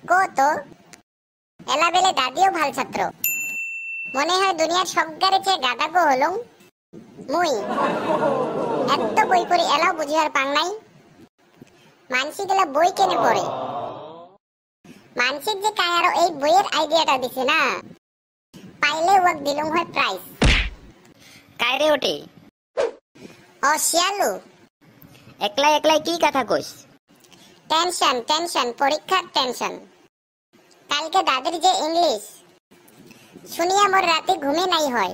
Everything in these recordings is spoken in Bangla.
কত এলা বেলে দাদিও ভাল ছাত্র মনে হয় দুনিয়ার সবগারে চেয়ে গাদা গো হলো মুই এত বই পড়ি এলাও বুঝিবার পাং নাই মানসি গেলা বই কেনে পড়ে মানসিক যে কায়ারো এই বইয়ের আইডিয়াটা দিছে না পাইলে ওয়াক দিলুম হয় প্রাইজ কায়রে ওঠে ও শিয়ালু একলাই একলাই কি কথা কইস? টেনশন টেনশন পরীক্ষার টেনশন কালকে দাদির যে ইংলিশ শুনিয়া মোর রাতে ঘুমে নাই হয়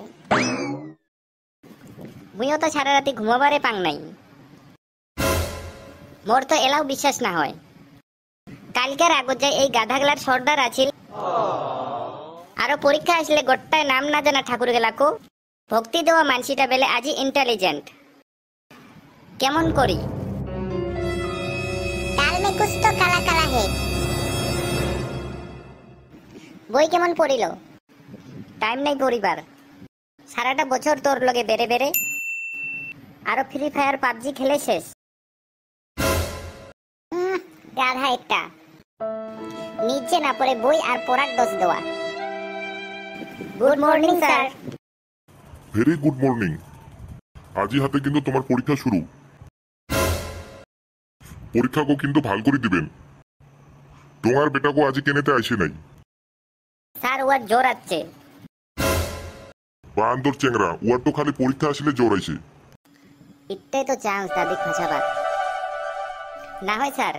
মুইও তো সারা রাতে ঘুমাবারে পাং নাই মোর তো এলাও বিশ্বাস না হয় কালকের আগত যায় এই গাধাগলার সর্দার আছিল আরো পরীক্ষা আসলে গোট্টায় নাম না জানা ঠাকুর গেলাকো ভক্তি দেওয়া মানসিটা বেলে আজি ইন্টেলিজেন্ট কেমন করি কাল মে কুছ তো কালা কালা হে বই কেমন পড়িল টাইম নাই পরিবার সারাটা বছর তোর লগে বেড়ে বেড়ে আরো ফ্রি ফায়ার পাবজি খেলে শেষ গাধা একটা নিচে না পড়ে বই আর পড়ার দোষ দেওয়া good morning sir very good morning আজি হাতে কিন্তু তোমার পরীক্ষা শুরু পরীক্ষাকে কিন্তু ভাল করে দিবেন তোমার বেটাকে আজি কেনেতে আইসে নাই স্যার ওয়ার জোর আছে বান্দর চেংরা ওয়ার তো খালি পরীক্ষা আসলে জোর আইছে ইত্যাই তো চান্স দাদি খোঁজাবার না হয় স্যার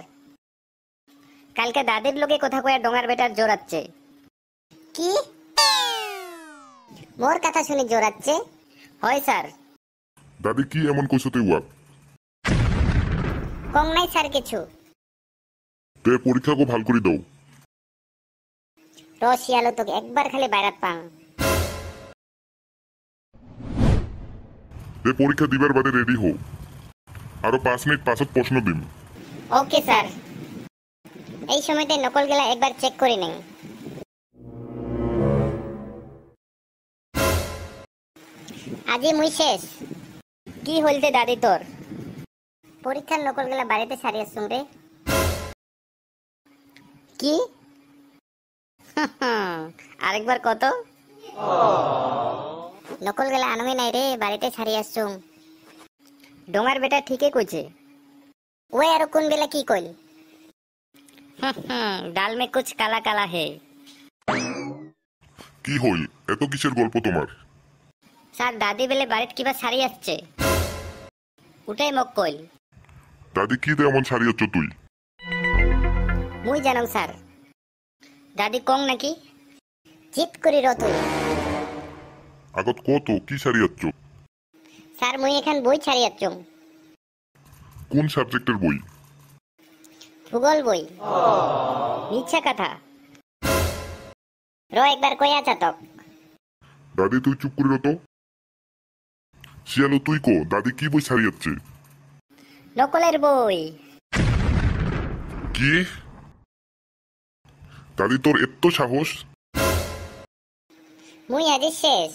কালকে দাদির লোকে কথা কয়া ডোঙার বেটার জোর আছে কি মোর কথা শুনে জোরাচ্ছে হয় স্যার দাদি কি এমন কইছো তুই ওয়াক কম নাই স্যার কিছু তে পরীক্ষাকে ভাল করে দাও রসিয়ালো তোকে একবার খালি বাইরাত পাং তে পরীক্ষা দিবার বাদে রেডি হও আরো 5 মিনিট পাছত প্রশ্ন দিন ওকে স্যার এই সময়তে নকল গেলা একবার চেক করে নেই আজি মুই শেষ কি হইলতে দাদি তোর পরীক্ষার নকল গেলা বাড়িতে সারিয়ে আসুন রে কি আরেকবার কত নকল গেলা আনবে নাই রে বাড়িতে সারিয়ে আসুন ডোঙার বেটা ঠিকই কইছে ওই আর কোন বেলা কি কইল ডাল মে কুছ কালা কালা হে কি হই এত কিসের গল্প তোমার স্যার দাদি বেলে বাড়িতে কিবা সারি আসছে উঠাই মক কইল দাদি কি দে এমন সারিয়াচ্ছ তুই মুই জানাম স্যার দাদি কং নাকি জিত করি রতুই আগত কত কি সারিয়াচ্ছ স্যার মুই এখন বই ছাড়িয়ে আসছুম কোন সাবজেক্টের বই ভূগোল বই মিথ্যা কথা র একবার কইয়া চাতক দাদি তুই চুপ করে তো শিয়ালো তুই কো দাদি কি বই সারিয়াচ্ছে নকলের বই কি দাদি তোর এত সাহস মুই আজি শেষ